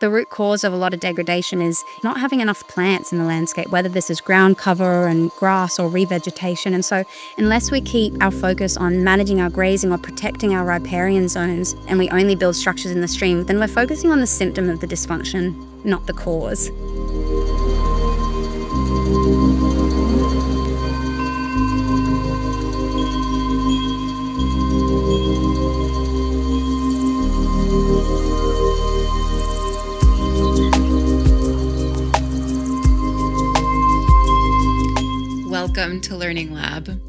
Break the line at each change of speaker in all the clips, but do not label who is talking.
The root cause of a lot of degradation is not having enough plants in the landscape, whether this is ground cover and grass or revegetation. And so unless we keep our focus on managing our grazing or protecting our riparian zones, and we only build structures in the stream, then we're focusing on the symptom of the dysfunction, not the cause.
Welcome to Learning Lab.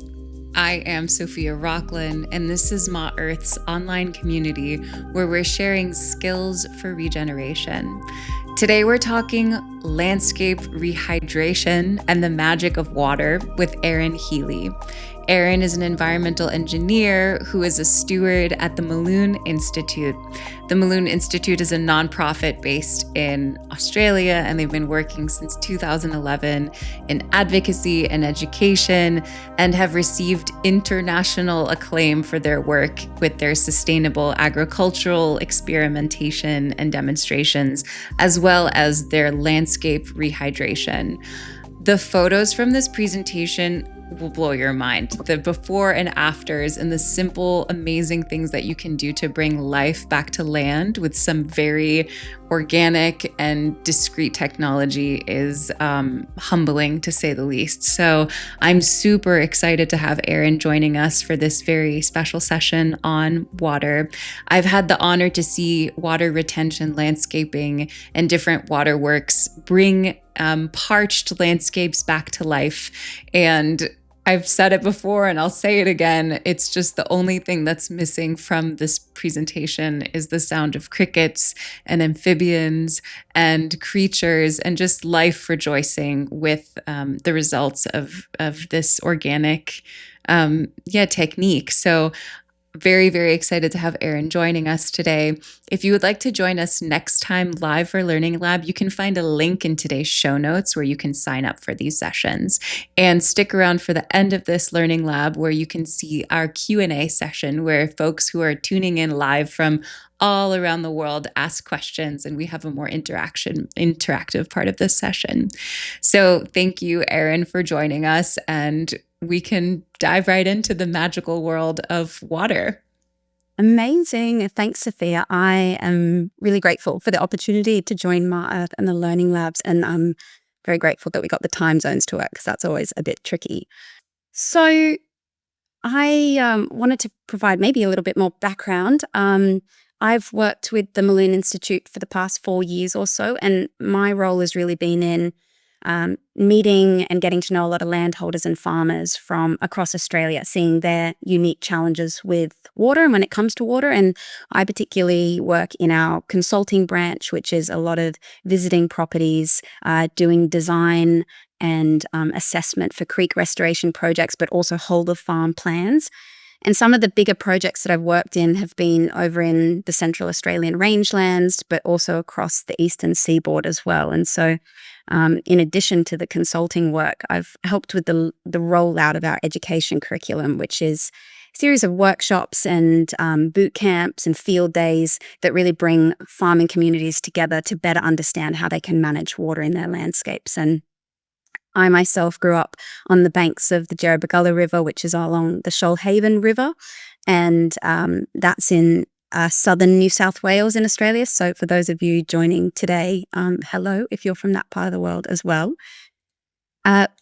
I am Sophia Rockland, and this is Ma Earth's online community where we're sharing skills for regeneration. Today we're talking landscape rehydration and the magic of water with Erin Healy. Erin is an environmental engineer who is a steward at the Mulloon Institute. The Mulloon Institute is a nonprofit based in Australia, and they've been working since 2011 in advocacy and education and have received international acclaim for their work with their sustainable agricultural experimentation and demonstrations, as well as their landscape rehydration. The photos from this presentation will blow your mind. The before and afters and the simple, amazing things that you can do to bring life back to land with some very organic and discreet technology is humbling, to say the least. So I'm super excited to have Erin joining us for this very special session on water. I've had the honor to see water retention, landscaping, and different waterworks bring parched landscapes back to life. And I've said it before and I'll say it again. It's just the only thing that's missing from this presentation is the sound of crickets and amphibians and creatures and just life rejoicing with the results of this organic technique. So very, very excited to have Erin joining us today. If you would like to join us next time live for Learning Lab, you can find a link in today's show notes where you can sign up for these sessions. And stick around for the end of this Learning Lab where you can see our Q&A session where folks who are tuning in live from all around the world ask questions, and we have a more interactive part of this session. So thank you, Erin, for joining us, and we can dive right into the magical world of water.
Amazing. Thanks, Sophia. I am really grateful for the opportunity to join Ma Earth and the Learning Labs, and I'm very grateful that we got the time zones to work because that's always a bit tricky. So I wanted to provide maybe a little bit more background. I've worked with the Mulloon Institute for the past 4 years or so, and my role has really been in meeting and getting to know a lot of landholders and farmers from across Australia, seeing their unique challenges with water and when it comes to water. And I particularly work in our consulting branch, which is a lot of visiting properties, doing design and assessment for creek restoration projects, but also whole of farm plans. And some of the bigger projects that I've worked in have been over in the Central Australian rangelands, but also across the eastern seaboard as well. And so in addition to the consulting work, I've helped with the rollout of our education curriculum, which is a series of workshops and boot camps and field days that really bring farming communities together to better understand how they can manage water in their landscapes. And I myself grew up on the banks of the Jerrabagullah River, which is along the Shoalhaven River, and that's in southern New South Wales in Australia. So for those of you joining today, hello, if you're from that part of the world as well.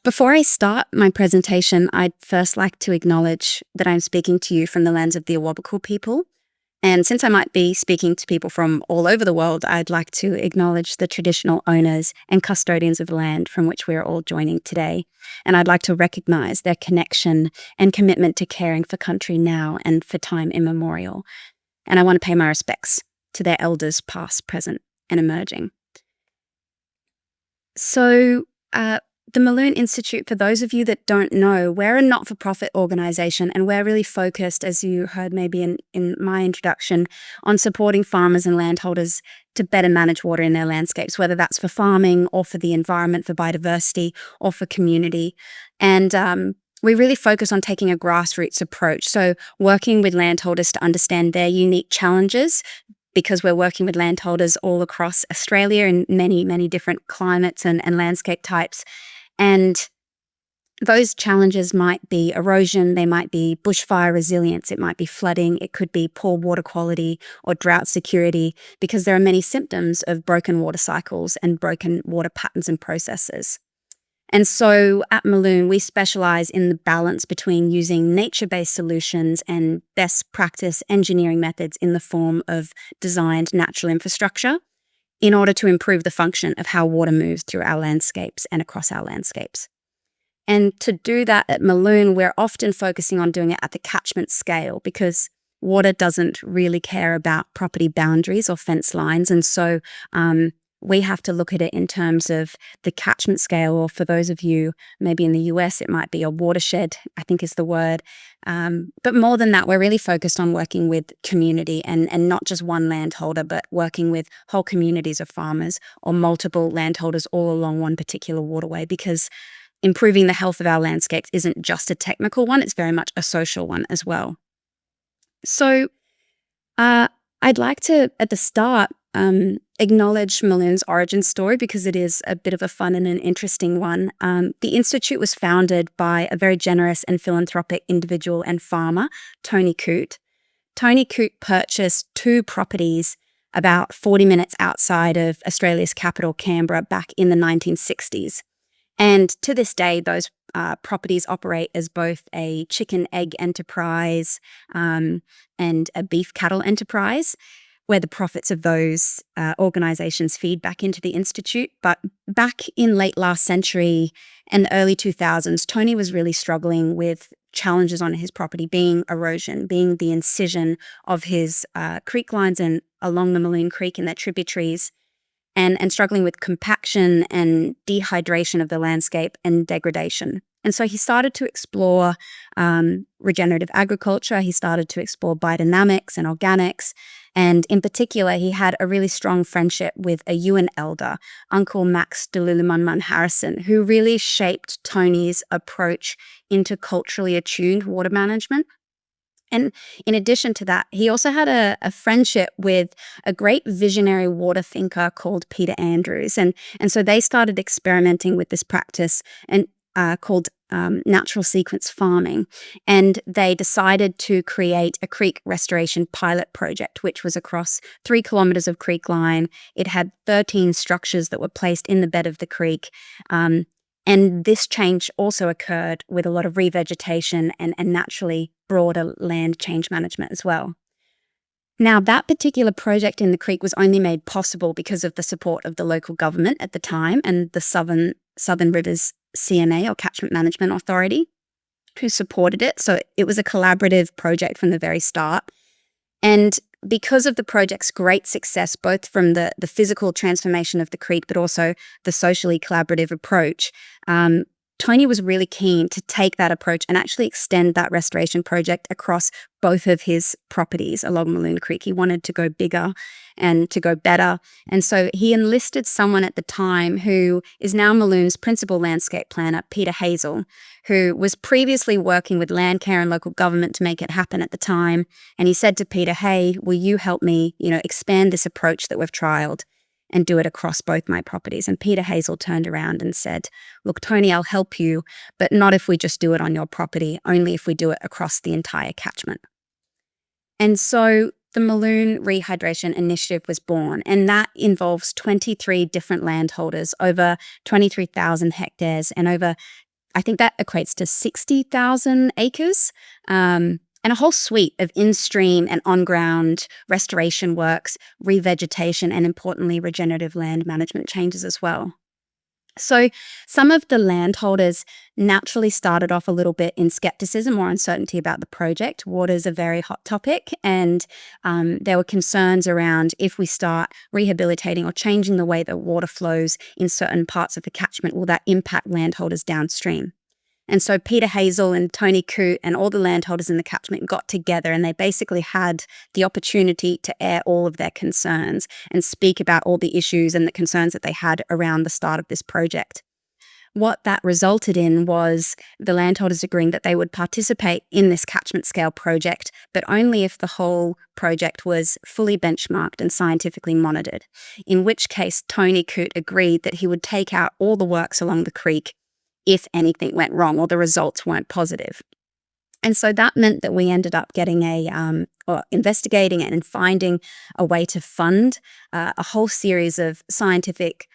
Before I start my presentation, I'd first like to acknowledge that I'm speaking to you from the lands of the Awabakal people. And since I might be speaking to people from all over the world, I'd like to acknowledge the traditional owners and custodians of the land from which we're all joining today. And I'd like to recognize their connection and commitment to caring for country now and for time immemorial. And I want to pay my respects to their elders past, present, and emerging. So the Mulloon Institute, for those of you that don't know, we're a not-for-profit organization, and we're really focused, as you heard maybe in my introduction, on supporting farmers and landholders to better manage water in their landscapes, whether that's for farming or for the environment, for biodiversity, or for community. And we really focus on taking a grassroots approach, so working with landholders to understand their unique challenges, because we're working with landholders all across Australia in many, many different climates and landscape types. And those challenges might be erosion, they might be bushfire resilience, it might be flooding, it could be poor water quality or drought security, because there are many symptoms of broken water cycles and broken water patterns and processes. And so at Mulloon, we specialize in the balance between using nature-based solutions and best practice engineering methods in the form of designed natural infrastructure in order to improve the function of how water moves through our landscapes and across our landscapes. And to do that at Mulloon, we're often focusing on doing it at the catchment scale, because water doesn't really care about property boundaries or fence lines. And so we have to look at it in terms of the catchment scale, or for those of you maybe in the US, it might be a watershed, I think is the word. But more than that, we're really focused on working with community and not just one landholder, but working with whole communities of farmers or multiple landholders all along one particular waterway, because improving the health of our landscapes isn't just a technical one, it's very much a social one as well. So I'd like to, at the start, acknowledge Mulloon's origin story, because it is a bit of a fun and an interesting one. The Institute was founded by a very generous and philanthropic individual and farmer, Tony Coote. Tony Coote purchased 2 properties about 40 minutes outside of Australia's capital, Canberra, back in the 1960s. And to this day, those properties operate as both a chicken egg enterprise and a beef cattle enterprise, where the profits of those organizations feed back into the Institute. But back in late last century and the early 2000s, Tony was really struggling with challenges on his property, being erosion, being the incision of his creek lines and along the Mulloon Creek and their tributaries, and struggling with compaction and dehydration of the landscape and degradation. And so he started to explore regenerative agriculture. He started to explore biodynamics and organics. And in particular, he had a really strong friendship with a Yuin elder, Uncle Max Delulumunmun Harrison, who really shaped Tony's approach into culturally attuned water management. And in addition to that, he also had a friendship with a great visionary water thinker called Peter Andrews. And so they started experimenting with this practice and called natural sequence farming. And they decided to create a creek restoration pilot project, which was across 3 kilometers of creek line. It had 13 structures that were placed in the bed of the creek. And this change also occurred with a lot of revegetation and naturally broader land change management as well. Now, that particular project in the creek was only made possible because of the support of the local government at the time and the Southern Rivers CMA, or Catchment Management Authority, who supported it. So it was a collaborative project from the very start. And because of the project's great success, both from the physical transformation of the creek, but also the socially collaborative approach, Tony was really keen to take that approach and actually extend that restoration project across both of his properties along Mulloon Creek. He wanted to go bigger and to go better. And so he enlisted someone at the time who is now Mulloon's principal landscape planner, Peter Hazel, who was previously working with Landcare and local government to make it happen at the time. And he said to Peter, "Hey, will you help me, expand this approach that we've trialed and do it across both my properties?" And Peter Hazel turned around and said, "Look, Tony, I'll help you, but not if we just do it on your property, only if we do it across the entire catchment." And so the Mulloon Rehydration Initiative was born, and that involves 23 different landholders, over 23,000 hectares, and over, I think that equates to 60,000 acres, and a whole suite of in-stream and on-ground restoration works, revegetation, and importantly, regenerative land management changes as well. So some of the landholders naturally started off a little bit in skepticism or uncertainty about the project. Water is a very hot topic, and there were concerns around if we start rehabilitating or changing the way that water flows in certain parts of the catchment, will that impact landholders downstream? And so Peter Hazel and Tony Coote and all the landholders in the catchment got together, and they basically had the opportunity to air all of their concerns and speak about all the issues and the concerns that they had around the start of this project. what that resulted in was the landholders agreeing that they would participate in this catchment scale project, but only if the whole project was fully benchmarked and scientifically monitored, in which case Tony Coote agreed that he would take out all the works along the creek if anything went wrong or the results weren't positive. And so that meant that we ended up getting investigating and finding a way to fund a whole series of scientific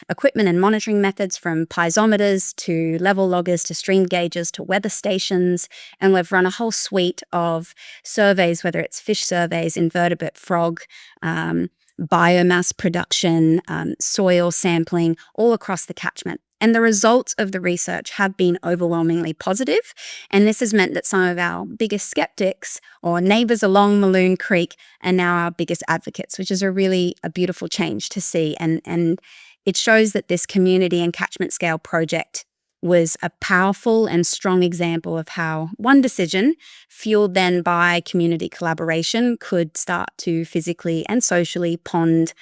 equipment and monitoring methods, from piezometers to level loggers to stream gauges to weather stations. And we've run a whole suite of surveys, whether it's fish surveys, invertebrate, frog, biomass production, soil sampling, all across the catchment. And the results of the research have been overwhelmingly positive. And this has meant that some of our biggest skeptics or neighbours along Mulloon Creek are now our biggest advocates, which is a beautiful change to see. And it shows that this community and catchment scale project was a powerful and strong example of how one decision, fueled then by community collaboration, could start to physically and socially pond,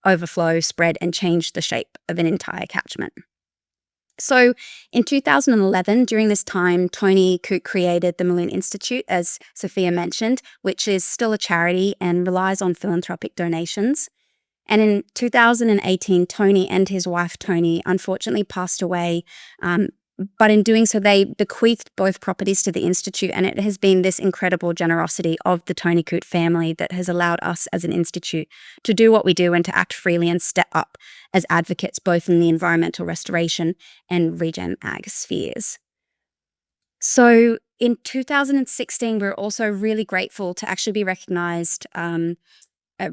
overflow, spread, and change the shape of an entire catchment. So in 2011, during this time, Tony Coote created the Mulloon Institute, as Sophia mentioned, which is still a charity and relies on philanthropic donations. And in 2018, Tony and his wife, Toni, unfortunately passed away. But in doing so, they bequeathed both properties to the Institute, and it has been this incredible generosity of the Tony Coote family that has allowed us as an institute to do what we do and to act freely and step up as advocates both in the environmental restoration and regen ag spheres. So in 2016, we're also really grateful to actually be recognised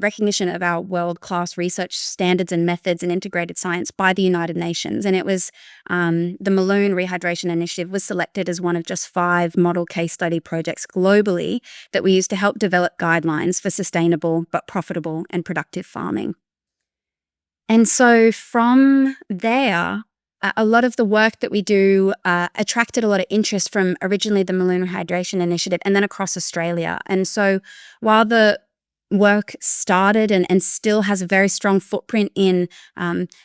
recognition of our world-class research standards and methods and integrated science by the United Nations. And it was the Mulloon Rehydration Initiative was selected as one of just 5 model case study projects globally that we use to help develop guidelines for sustainable but profitable and productive farming. And so from there, a lot of the work that we do attracted a lot of interest from originally the Mulloon Rehydration Initiative and then across Australia. And so while the work started and still has a very strong footprint in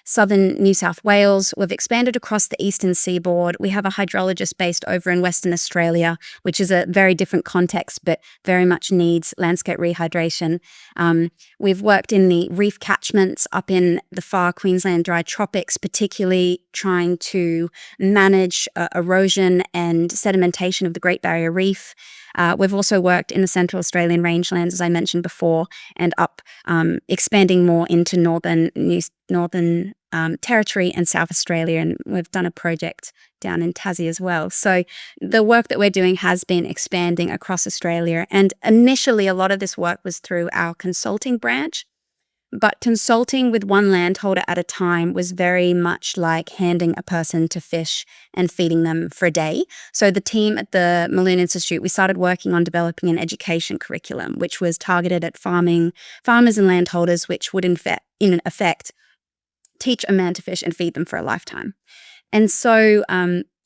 southern New South Wales, we've expanded across the eastern seaboard. We have a hydrologist based over in Western Australia, which is a very different context, but very much needs landscape rehydration. We've worked in the reef catchments up in the far Queensland dry tropics, particularly trying to manage erosion and sedimentation of the Great Barrier Reef. We've also worked in the Central Australian rangelands, as I mentioned before, and up expanding more into Northern Territory and South Australia. And we've done a project down in Tassie as well. So the work that we're doing has been expanding across Australia. And initially, a lot of this work was through our consulting branch. But consulting with one landholder at a time was very much like handing a person to fish and feeding them for a day. So the team at the Mulloon Institute, we started working on developing an education curriculum, which was targeted at farmers and landholders, which would in effect teach a man to fish and feed them for a lifetime. And so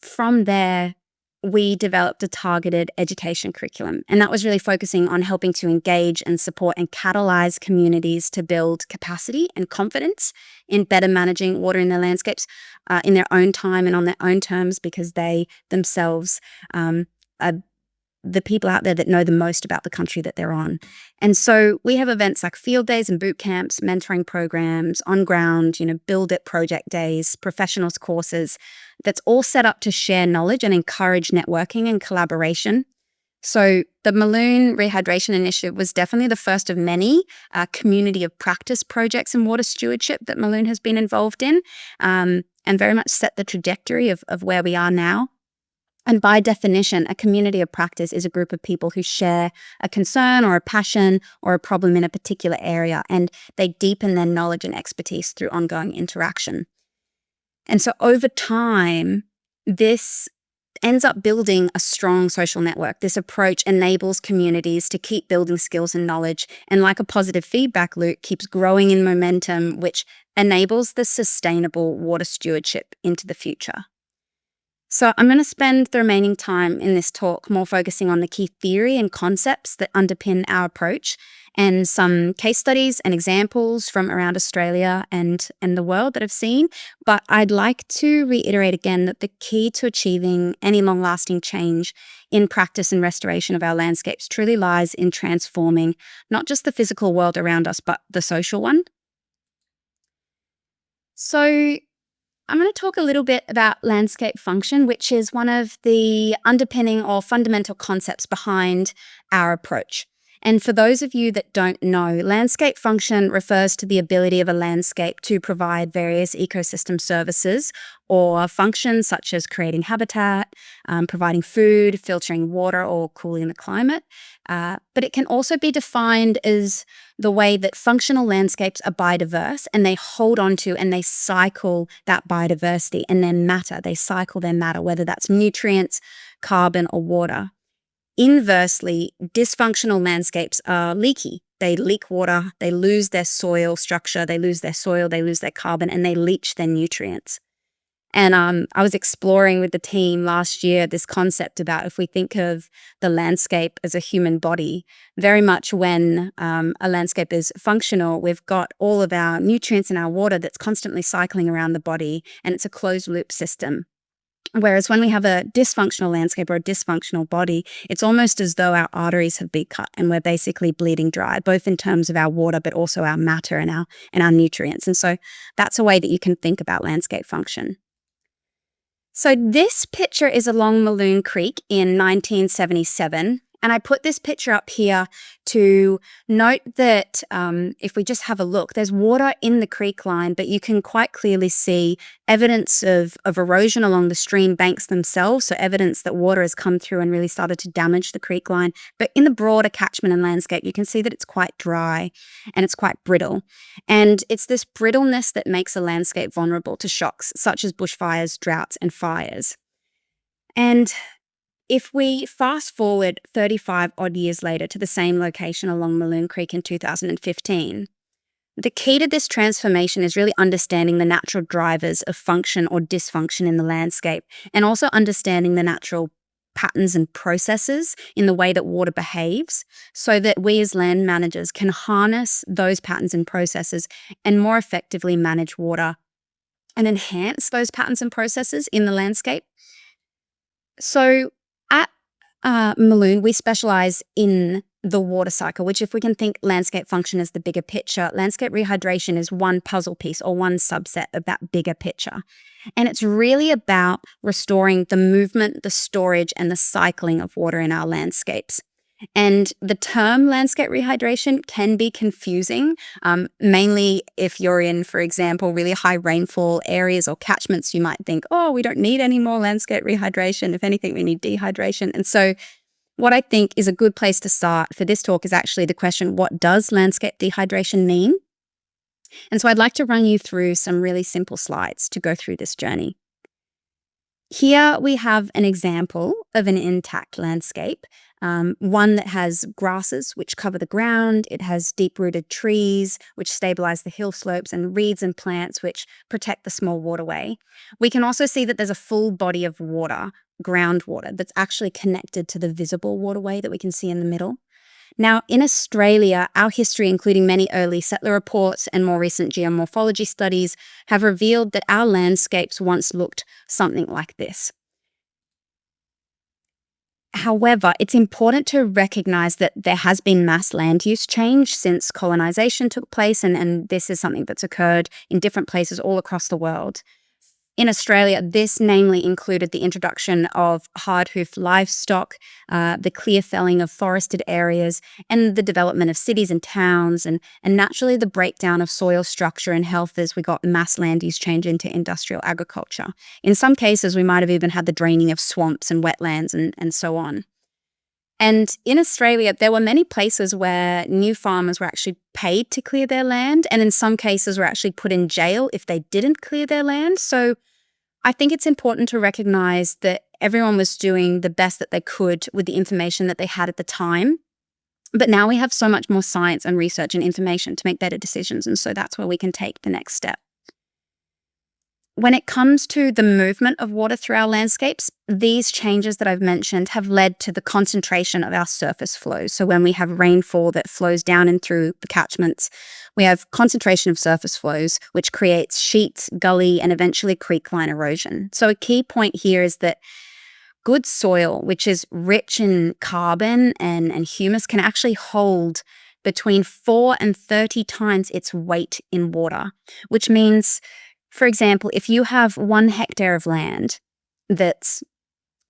from there, we developed a targeted education curriculum. And that was really focusing on helping to engage and support and catalyze communities to build capacity and confidence in better managing water in their landscapes in their own time and on their own terms, because they themselves are the people out there that know the most about the country that they're on. And so we have events like field days and boot camps, mentoring programs, on ground, build it project days, professionals courses, that's all set up to share knowledge and encourage networking and collaboration. So the Mulloon Rehydration Initiative was definitely the first of many community of practice projects in water stewardship that Mulloon has been involved in, and very much set the trajectory of where we are now. And by definition, a community of practice is a group of people who share a concern or a passion or a problem in a particular area, and they deepen their knowledge and expertise through ongoing interaction. And so over time, this ends up building a strong social network. This approach enables communities to keep building skills and knowledge, and like a positive feedback loop, keeps growing in momentum, which enables the sustainable water stewardship into the future. So I'm going to spend the remaining time in this talk more focusing on the key theory and concepts that underpin our approach, and some case studies and examples from around Australia and the world that I've seen. But I'd like to reiterate again that the key to achieving any long-lasting change in practice and restoration of our landscapes truly lies in transforming not just the physical world around us, but the social one. So I'm going to talk a little bit about landscape function, which is one of the underpinning or fundamental concepts behind our approach. And for those of you that don't know, landscape function refers to the ability of a landscape to provide various ecosystem services or functions such as creating habitat, providing food, filtering water, or cooling the climate. But it can also be defined as the way that functional landscapes are biodiverse, and they hold on to and they cycle that biodiversity and their matter. They cycle their matter, whether that's nutrients, carbon, or water. Inversely, dysfunctional landscapes are leaky. They leak water, they lose their soil structure, they lose their soil, they lose their carbon, and they leach their nutrients. And I was exploring with the team last year this concept about if we think of the landscape as a human body, very much when a landscape is functional, we've got all of our nutrients in our water that's constantly cycling around the body, and it's a closed loop system. Whereas when we have a dysfunctional landscape or a dysfunctional body, it's almost as though our arteries have been cut and we're basically bleeding dry, both in terms of our water, but also our matter and our nutrients. And so that's a way that you can think about landscape function. So this picture is along Mulloon Creek in 1977. And I put this picture up here to note that if we just have a look, there's water in the creek line, but you can quite clearly see evidence of erosion along the stream banks themselves, so evidence that water has come through and really started to damage the creek line. But in the broader catchment and landscape, you can see that it's quite dry and it's quite brittle. And it's this brittleness that makes a landscape vulnerable to shocks, such as bushfires, droughts, and fires. And if we fast forward 35 odd years later to the same location along Mulloon Creek in 2015, the key to this transformation is really understanding the natural drivers of function or dysfunction in the landscape, and also understanding the natural patterns and processes in the way that water behaves, so that we as land managers can harness those patterns and processes and more effectively manage water and enhance those patterns and processes in the landscape. So at Mulloon, we specialize in the water cycle, which if we can think landscape function as the bigger picture, landscape rehydration is one puzzle piece or one subset of that bigger picture. And it's really about restoring the movement, the storage, and the cycling of water in our landscapes. And the term landscape rehydration can be confusing, mainly if you're in, for example, really high rainfall areas or catchments. You might think, oh, we don't need any more landscape rehydration. If anything, we need dehydration. And so what I think is a good place to start for this talk is actually the question, what does landscape dehydration mean? And so I'd like to run you through some really simple slides to go through this journey. Here we have an example of an intact landscape, one that has grasses which cover the ground. It has deep-rooted trees which stabilize the hill slopes, and reeds and plants which protect the small waterway. We can also see that there's a full body of water, groundwater, that's actually connected to the visible waterway that we can see in the middle. Now, in Australia, our history, including many early settler reports and more recent geomorphology studies, have revealed that our landscapes once looked something like this. However, it's important to recognize that there has been mass land use change since colonization took place, and this is something that's occurred in different places all across the world. In Australia, this namely included the introduction of hard-hoofed livestock, the clear felling of forested areas, and the development of cities and towns, and naturally the breakdown of soil structure and health as we got mass land use change into industrial agriculture. In some cases, we might have even had the draining of swamps and wetlands and so on. And in Australia, there were many places where new farmers were actually paid to clear their land, and in some cases were actually put in jail if they didn't clear their land. So I think it's important to recognize that everyone was doing the best that they could with the information that they had at the time. But now we have so much more science and research and information to make better decisions, and so that's where we can take the next step. when it comes to the movement of water through our landscapes, these changes that I've mentioned have led to the concentration of our surface flows. So when we have rainfall that flows down and through the catchments, we have concentration of surface flows, which creates sheet, gully, and eventually creek line erosion. So a key point here is that good soil, which is rich in carbon and humus, can actually hold between 4 and 30 times its weight in water, which means, for example, if you have 1 hectare of land that's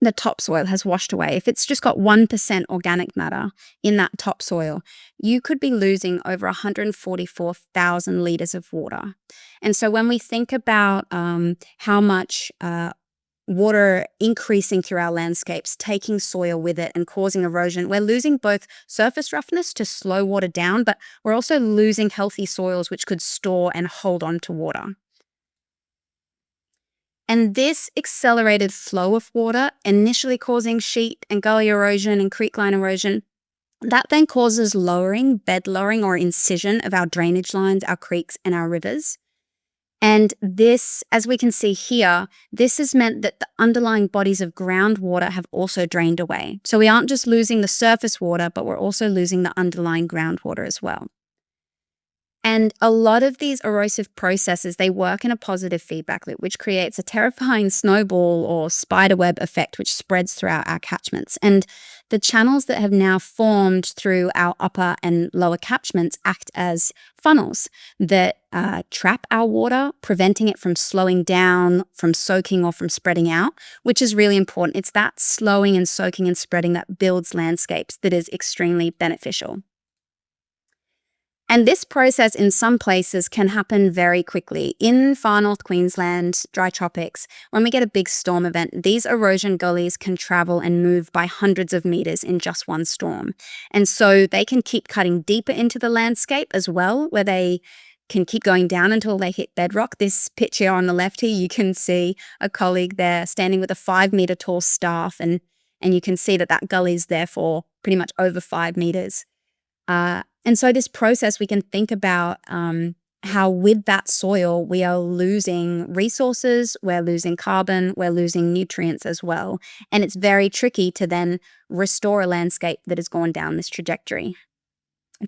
the topsoil has washed away, if it's just got 1% organic matter in that topsoil, you could be losing over 144,000 litres of water. And so when we think about how much water increasing through our landscapes, taking soil with it and causing erosion, we're losing both surface roughness to slow water down, but we're also losing healthy soils which could store and hold on to water. And this accelerated flow of water, initially causing sheet and gully erosion and creekline erosion, that then causes bed lowering or incision of our drainage lines, our creeks and our rivers. And this, as we can see here, this has meant that the underlying bodies of groundwater have also drained away. So we aren't just losing the surface water, but we're also losing the underlying groundwater as well. And a lot of these erosive processes, they work in a positive feedback loop, which creates a terrifying snowball or spiderweb effect, which spreads throughout our catchments. And the channels that have now formed through our upper and lower catchments act as funnels that trap our water, preventing it from slowing down, from soaking, or from spreading out, which is really important. It's that slowing and soaking and spreading that builds landscapes that is extremely beneficial. And this process in some places can happen very quickly. In far north Queensland, dry tropics, when we get a big storm event, these erosion gullies can travel and move by hundreds of meters in just one storm. And so they can keep cutting deeper into the landscape as well, where they can keep going down until they hit bedrock. This picture on the left here, you can see a colleague there standing with a 5-meter tall staff, and you can see that gully is therefore pretty much over 5 meters. And so this process, we can think about how with that soil, we are losing resources, we're losing carbon, we're losing nutrients as well. And it's very tricky to then restore a landscape that has gone down this trajectory.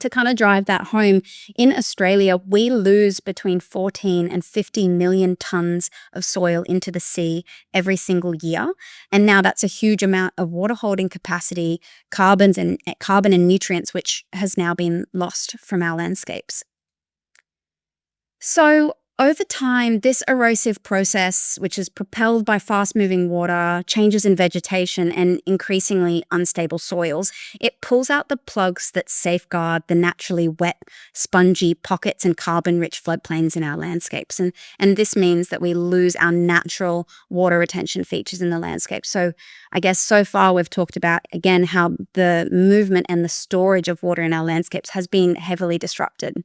To kind of drive that home, in Australia, we lose between 14 and 50 million tonnes of soil into the sea every single year. And now that's a huge amount of water holding capacity, carbon and nutrients, which has now been lost from our landscapes. So over time, this erosive process, which is propelled by fast-moving water, changes in vegetation, and increasingly unstable soils, it pulls out the plugs that safeguard the naturally wet, spongy pockets and carbon-rich floodplains in our landscapes. And this means that we lose our natural water retention features in the landscape. So I guess so far we've talked about, again, how the movement and the storage of water in our landscapes has been heavily disrupted.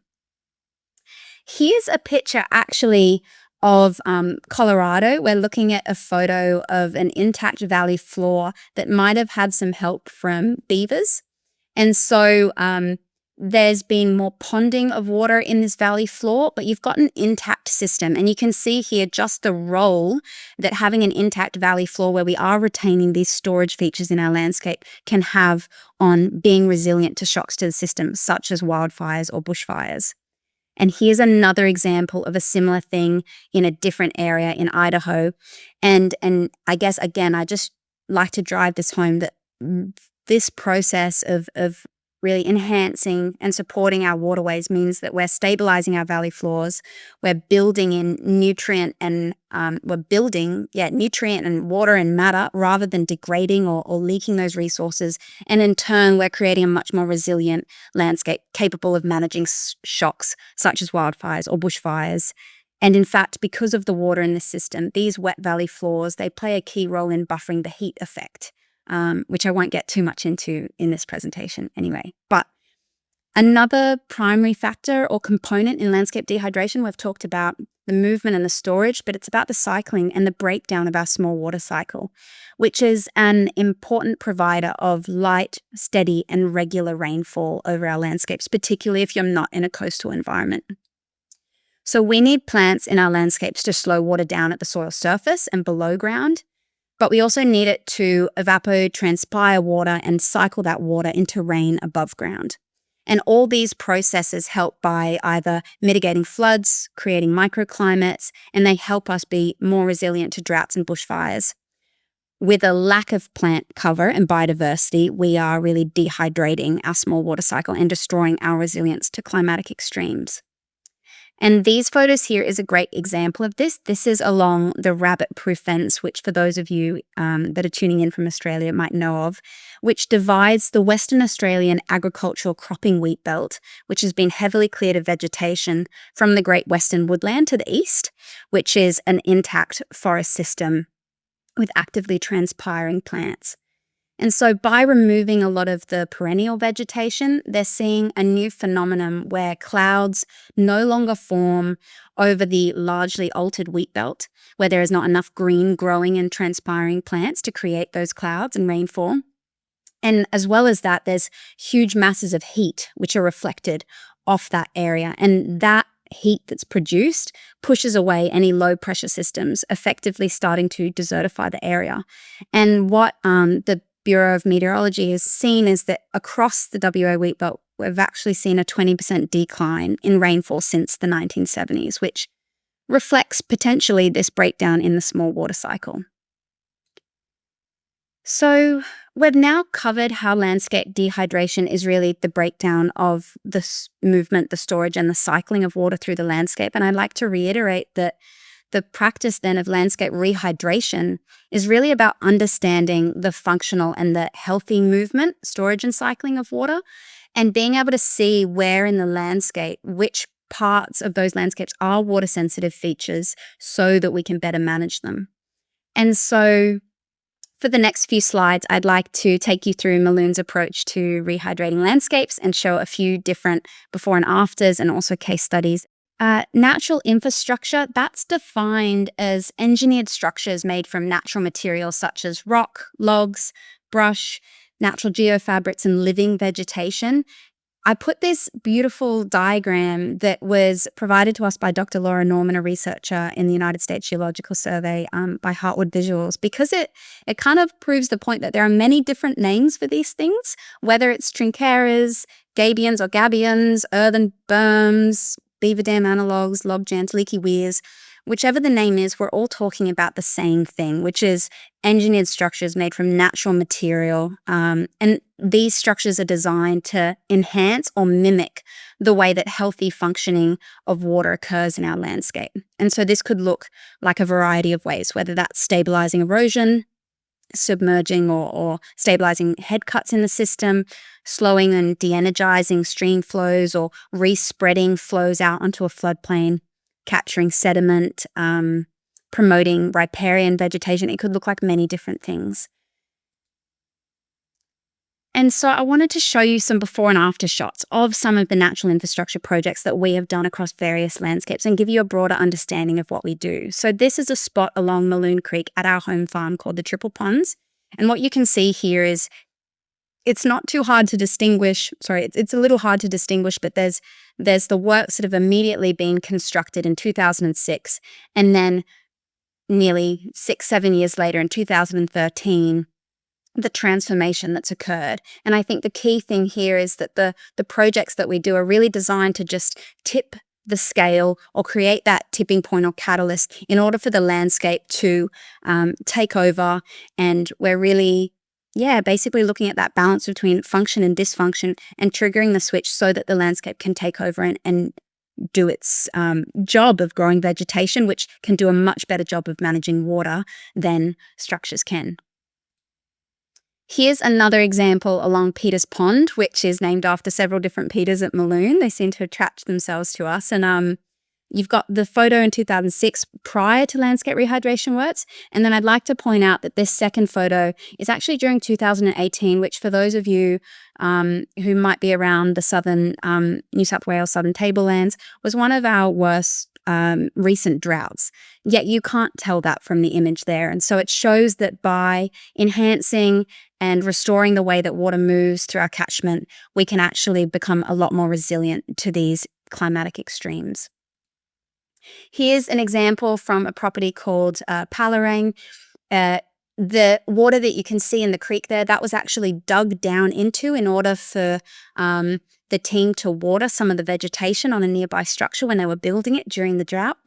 Here's a picture actually of Colorado. We're looking at a photo of an intact valley floor that might have had some help from beavers. And so there's been more ponding of water in this valley floor, but you've got an intact system. And you can see here just the role that having an intact valley floor where we are retaining these storage features in our landscape can have on being resilient to shocks to the system, such as wildfires or bushfires. And here's another example of a similar thing in a different area in Idaho. And I guess, again, I just like to drive this home that this process of really enhancing and supporting our waterways means that we're stabilizing our valley floors, we're building in nutrient and nutrient and water and matter rather than degrading or leaking those resources. And in turn, we're creating a much more resilient landscape capable of managing shocks such as wildfires or bushfires. And in fact, because of the water in this system, these wet valley floors, they play a key role in buffering the heat effect, which I won't get too much into in this presentation anyway. But another primary factor or component in landscape dehydration, we've talked about the movement and the storage, but it's about the cycling and the breakdown of our small water cycle, which is an important provider of light, steady, and regular rainfall over our landscapes, particularly if you're not in a coastal environment. So we need plants in our landscapes to slow water down at the soil surface and below ground, but we also need it to evapotranspire water and cycle that water into rain above ground. And all these processes help by either mitigating floods, creating microclimates, and they help us be more resilient to droughts and bushfires. With a lack of plant cover and biodiversity, we are really dehydrating our small water cycle and destroying our resilience to climatic extremes. And these photos here is a great example of this. This is along the rabbit-proof fence, which for those of you that are tuning in from Australia might know of, which divides the Western Australian agricultural cropping wheat belt, which has been heavily cleared of vegetation, from the Great Western Woodland to the east, which is an intact forest system with actively transpiring plants. And so by removing a lot of the perennial vegetation, they're seeing a new phenomenon where clouds no longer form over the largely altered wheat belt, where there is not enough green growing and transpiring plants to create those clouds and rainfall. And as well as that, there's huge masses of heat which are reflected off that area. And that heat that's produced pushes away any low pressure systems, effectively starting to desertify the area. And what the Bureau of Meteorology has seen is that across the WA wheat belt, we've actually seen a 20% decline in rainfall since the 1970s, which reflects potentially this breakdown in the small water cycle. So we've now covered how landscape dehydration is really the breakdown of the movement, the storage, and the cycling of water through the landscape. And I'd like to reiterate that the practice then of landscape rehydration is really about understanding the functional and the healthy movement, storage, and cycling of water, and being able to see where in the landscape, which parts of those landscapes are water sensitive features so that we can better manage them. And so for the next few slides, I'd like to take you through Mulloon's approach to rehydrating landscapes and show a few different before and afters and also case studies. Natural infrastructure, that's defined as engineered structures made from natural materials such as rock, logs, brush, natural geofabrics, and living vegetation. I put this beautiful diagram that was provided to us by Dr. Laura Norman, a researcher in the United States Geological Survey, by Heartwood Visuals, because it kind of proves the point that there are many different names for these things, whether it's trincheras, gabions or gabions, earthen berms, beaver dam analogues, log jams, leaky weirs, whichever the name is, we're all talking about the same thing, which is engineered structures made from natural material. And these structures are designed to enhance or mimic the way that healthy functioning of water occurs in our landscape. And so this could look like a variety of ways, whether that's stabilizing erosion, submerging or stabilizing head cuts in the system, slowing and de-energizing stream flows, or respreading flows out onto a floodplain, capturing sediment, promoting riparian vegetation. It could look like many different things. And so I wanted to show you some before and after shots of some of the natural infrastructure projects that we have done across various landscapes and give you a broader understanding of what we do. So this is a spot along Mulloon Creek at our home farm called the Triple Ponds. And what you can see here is it's not too hard to distinguish. It's a little hard to distinguish, but there's the works that have immediately been constructed in 2006. And then nearly 6-7 years later in 2013, the transformation that's occurred. And I think the key thing here is that the projects that we do are really designed to just tip the scale or create that tipping point or catalyst in order for the landscape to take over. And we're really, basically looking at that balance between function and dysfunction and triggering the switch so that the landscape can take over and do its job of growing vegetation, which can do a much better job of managing water than structures can. Here's another example along Peter's Pond, which is named after several different Peters at Mulloon. They seem to attach themselves to us. And you've got the photo in 2006 prior to landscape rehydration works. And then I'd like to point out that this second photo is actually during 2018, which for those of you who might be around the southern New South Wales, southern tablelands, was one of our worst recent droughts. Yet you can't tell that from the image there. And so it shows that by enhancing and restoring the way that water moves through our catchment, we can actually become a lot more resilient to these climatic extremes. Here's an example from a property called Palarang. The water that you can see in the creek there, that was actually dug down into in order for the team to water some of the vegetation on a nearby structure when they were building it during the drought.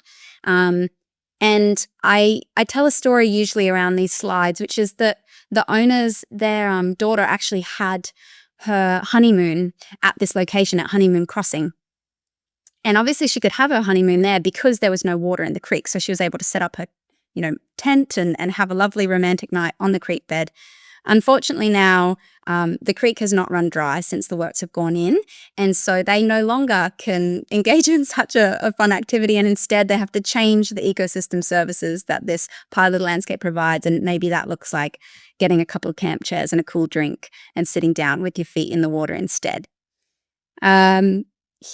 And I tell a story usually around these slides, which is that the owners, their daughter actually had her honeymoon at this location at Honeymoon Crossing. And obviously she could have her honeymoon there because there was no water in the creek. So she was able to set up her, tent and have a lovely romantic night on the creek bed. Unfortunately now, the creek has not run dry since the works have gone in. And so they no longer can engage in such a fun activity. And instead they have to change the ecosystem services that this piloted landscape provides. And maybe that looks like getting a couple of camp chairs and a cool drink and sitting down with your feet in the water instead.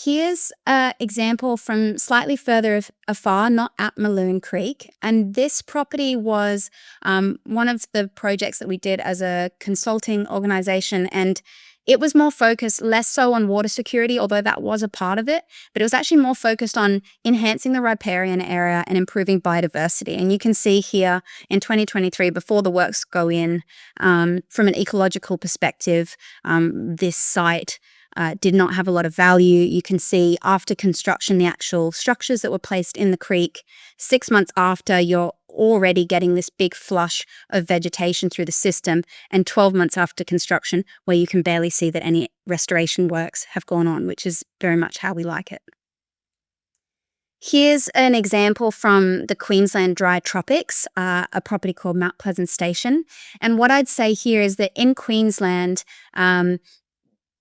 Here's an example from slightly further afar, not at Mulloon Creek. And this property was one of the projects that we did as a consulting organization. And it was more focused, less so on water security, although that was a part of it. But it was actually more focused on enhancing the riparian area and improving biodiversity. And you can see here in 2023, before the works go in, from an ecological perspective, this site did not have a lot of value. You can see after construction, the actual structures that were placed in the creek. 6 months after, you're already getting this big flush of vegetation through the system, and 12 months after construction, where you can barely see that any restoration works have gone on, which is very much how we like it. Here's an example from the Queensland Dry Tropics, a property called Mount Pleasant Station. And what I'd say here is that in Queensland,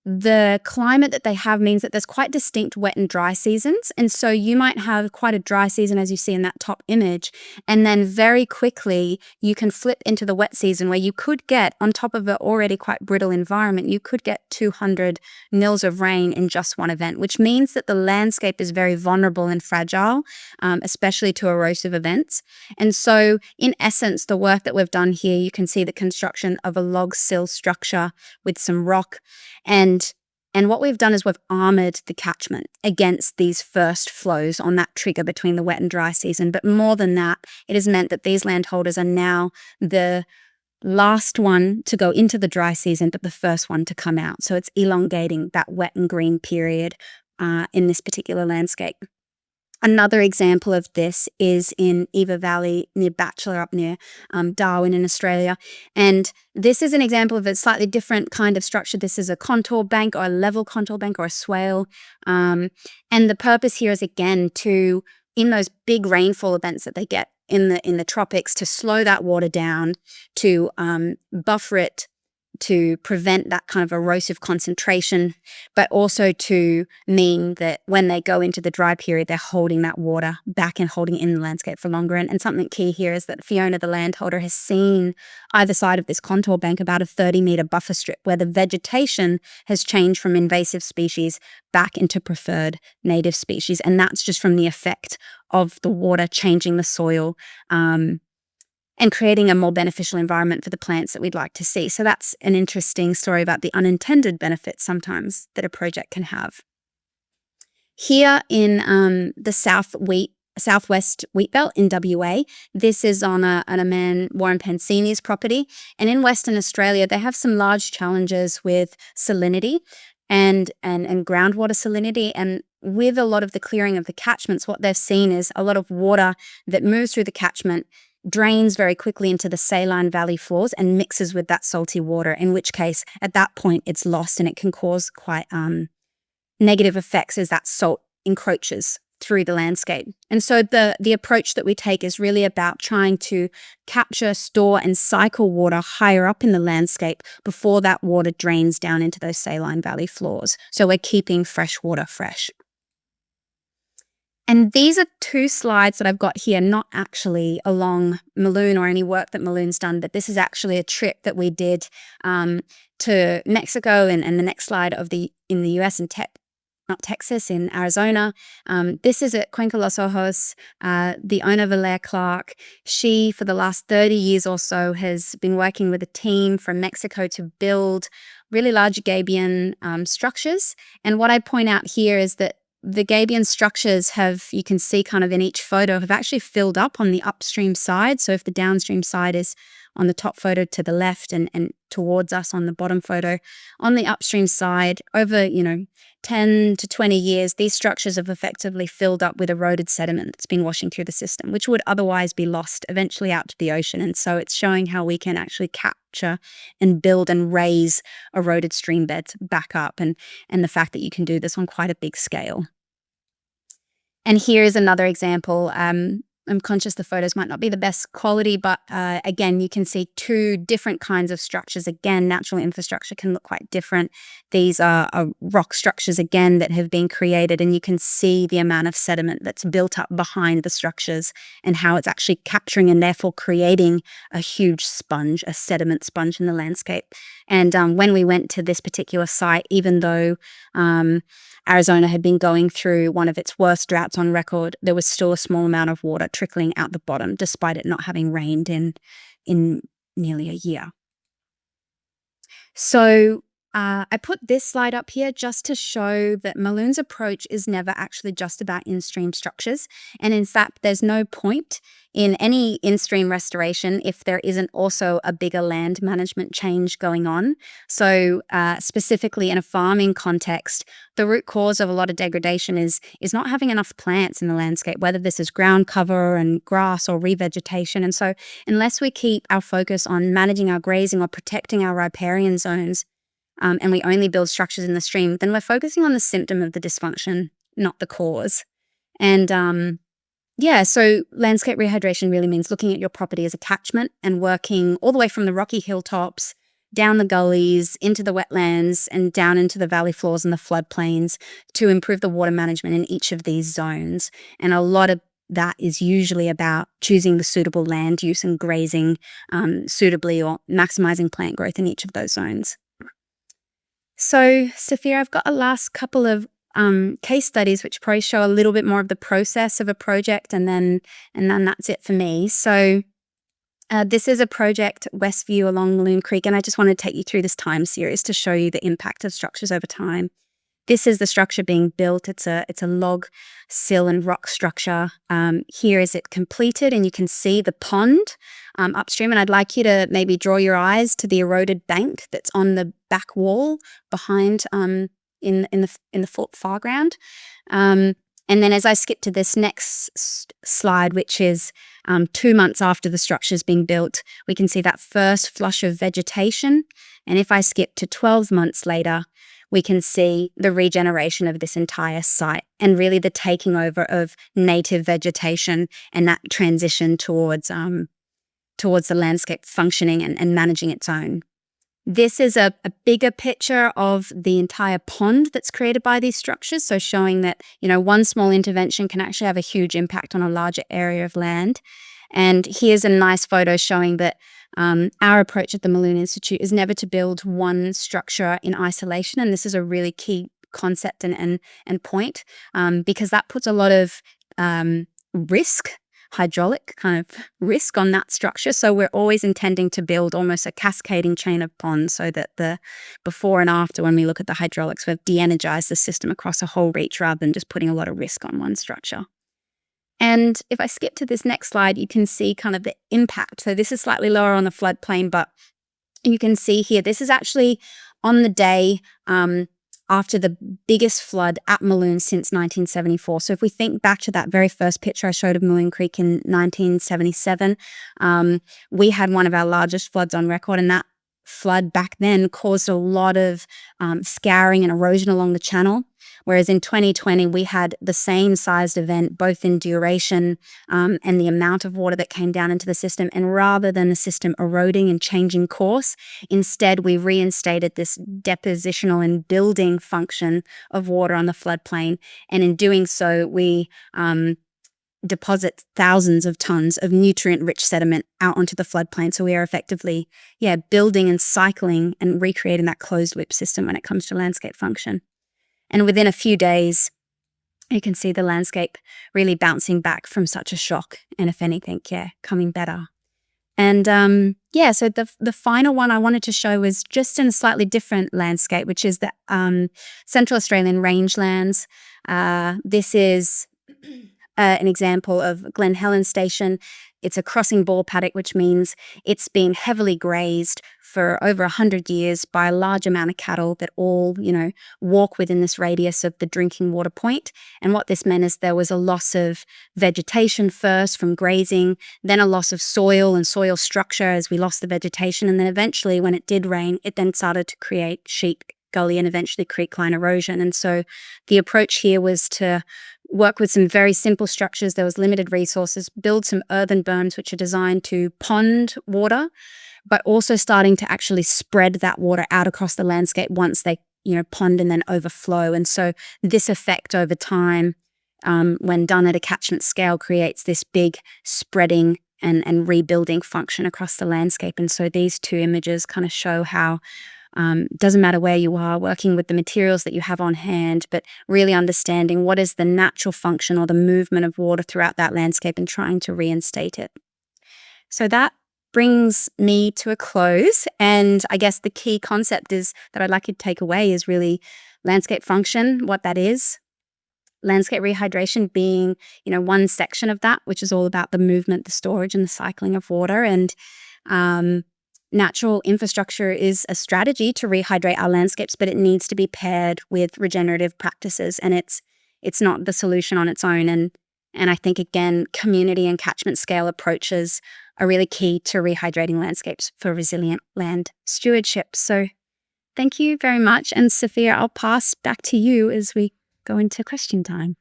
the climate that they have means that there's quite distinct wet and dry seasons. And so you might have quite a dry season, as you see in that top image. And then very quickly, you can flip into the wet season where you could get, on top of an already quite brittle environment, you could get 200 mils of rain in just one event, which means that the landscape is very vulnerable and fragile, especially to erosive events. And so in essence, the work that we've done here, you can see the construction of a log sill structure with some rock. And what we've done is we've armoured the catchment against these first flows on that trigger between the wet and dry season. But more than that, it has meant that these landholders are now the last one to go into the dry season, but the first one to come out. So it's elongating that wet and green period in this particular landscape. Another example of this is in Eva Valley near Batchelor up near Darwin in Australia. And this is an example of a slightly different kind of structure. This is a contour bank or a level contour bank or a swale. And the purpose here is, again, to, in those big rainfall events that they get in the tropics, to slow that water down, to buffer it, to prevent that kind of erosive concentration, but also to mean that when they go into the dry period, they're holding that water back and holding it in the landscape for longer. And something key here is that Fiona, the landholder, has seen either side of this contour bank about a 30-metre buffer strip where the vegetation has changed from invasive species back into preferred native species. And that's just from the effect of the water changing the soil, and creating a more beneficial environment for the plants that we'd like to see. So that's an interesting story about the unintended benefits sometimes that a project can have. Here in the southwest wheat belt in WA, this is on a man, Warren Pansini's property. And in Western Australia, they have some large challenges with salinity and groundwater salinity. And with a lot of the clearing of the catchments, what they've seen is a lot of water that moves through the catchment drains very quickly into the saline valley floors and mixes with that salty water, in which case, at that point, it's lost and it can cause quite negative effects as that salt encroaches through the landscape. And so the approach that we take is really about trying to capture, store, and cycle water higher up in the landscape before that water drains down into those saline valley floors. So we're keeping fresh water fresh. And these are two slides that I've got here, not actually along Mulloon or any work that Mulloon's done, but this is actually a trip that we did to Mexico and the next slide in the US and Texas, in Arizona. This is at Cuenca Los Ojos. The owner, Valeria Clark, she, for the last 30 years or so, has been working with a team from Mexico to build really large gabion structures. And what I point out here is that the gabion structures you can see kind of in each photo, have actually filled up on the upstream side. So if the downstream side is on the top photo to the left and towards us on the bottom photo, on the upstream side, over, 10 to 20 years, these structures have effectively filled up with eroded sediment that's been washing through the system, which would otherwise be lost eventually out to the ocean. And so it's showing how we can actually capture and build and raise eroded stream beds back up, and the fact that you can do this on quite a big scale. And here is another example. I'm conscious the photos might not be the best quality, but again, you can see two different kinds of structures. Again, natural infrastructure can look quite different. These are rock structures, again, that have been created, and you can see the amount of sediment that's built up behind the structures and how it's actually capturing and therefore creating a huge sponge, a sediment sponge in the landscape. And when we went to this particular site, even though Arizona had been going through one of its worst droughts on record, there was still a small amount of water trickling out the bottom, despite it not having rained in nearly a year. So I put this slide up here just to show that Mulloon's approach is never actually just about in-stream structures. And in fact, there's no point in any in-stream restoration if there isn't also a bigger land management change going on. So specifically in a farming context, the root cause of a lot of degradation is not having enough plants in the landscape, whether this is ground cover and grass or revegetation. And so unless we keep our focus on managing our grazing or protecting our riparian zones, and we only build structures in the stream, then we're focusing on the symptom of the dysfunction, not the cause. And so landscape rehydration really means looking at your property as a catchment and working all the way from the rocky hilltops, down the gullies, into the wetlands, and down into the valley floors and the floodplains to improve the water management in each of these zones. And a lot of that is usually about choosing the suitable land use and grazing suitably, or maximizing plant growth in each of those zones. So, Sophia, I've got a last couple of case studies which probably show a little bit more of the process of a project, and then that's it for me. So this is a project, Westview along Mulloon Creek, and I just want to take you through this time series to show you the impact of structures over time. This is the structure being built. It's a log, sill, and rock structure. Here is it completed, and you can see the pond upstream. And I'd like you to maybe draw your eyes to the eroded bank that's on the back wall behind in the foreground. And then as I skip to this next slide, which is 2 months after the structure's being built, we can see that first flush of vegetation. And if I skip to 12 months later, we can see the regeneration of this entire site and really the taking over of native vegetation and that transition towards the landscape functioning and managing its own. This is a bigger picture of the entire pond that's created by these structures, so showing that, one small intervention can actually have a huge impact on a larger area of land. And here's a nice photo showing that our approach at the Mulloon Institute is never to build one structure in isolation, and this is a really key concept and point, because that puts a lot of hydraulic kind of risk on that structure. So we're always intending to build almost a cascading chain of ponds, so that the before and after, when we look at the hydraulics, we've de-energized the system across a whole reach rather than just putting a lot of risk on one structure. And if I skip to this next slide, you can see kind of the impact. So this is slightly lower on the floodplain, but you can see here, this is actually on the day after the biggest flood at Mulloon since 1974. So if we think back to that very first picture I showed of Mulloon Creek in 1977, we had one of our largest floods on record, and that flood back then caused a lot of scouring and erosion along the channel. Whereas in 2020, we had the same sized event, both in duration and the amount of water that came down into the system. And rather than the system eroding and changing course, instead we reinstated this depositional and building function of water on the floodplain. And in doing so, we deposit thousands of tons of nutrient-rich sediment out onto the floodplain. So we are effectively, building and cycling and recreating that closed loop system when it comes to landscape function. And within a few days, you can see the landscape really bouncing back from such a shock. And if anything, coming better. And so the final one I wanted to show was just in a slightly different landscape, which is the Central Australian rangelands. This is an example of Glen Helen Station. It's a crossing bore paddock, which means it's been heavily grazed for over 100 years by a large amount of cattle that all, walk within this radius of the drinking water point. And what this meant is there was a loss of vegetation first from grazing, then a loss of soil and soil structure as we lost the vegetation. And then eventually, when it did rain, it then started to create sheet gully and eventually creekline erosion. And so the approach here was to work with some very simple structures. There was limited resources, build some earthen berms which are designed to pond water, but also starting to actually spread that water out across the landscape once they, pond and then overflow. And so this effect over time, when done at a catchment scale, creates this big spreading and rebuilding function across the landscape. And so these two images kind of show how doesn't matter where you are, working with the materials that you have on hand, but really understanding what is the natural function or the movement of water throughout that landscape and trying to reinstate it. So that brings me to a close. And I guess the key concept is that I'd like you to take away is really landscape function, what that is. Landscape rehydration being, one section of that, which is all about the movement, the storage, and the cycling of water. And natural infrastructure is a strategy to rehydrate our landscapes, but it needs to be paired with regenerative practices, and it's not the solution on its own. And I think, again, community and catchment scale approaches are really key to rehydrating landscapes for resilient land stewardship. So thank you very much. And Sophia, I'll pass back to you as we go into question time.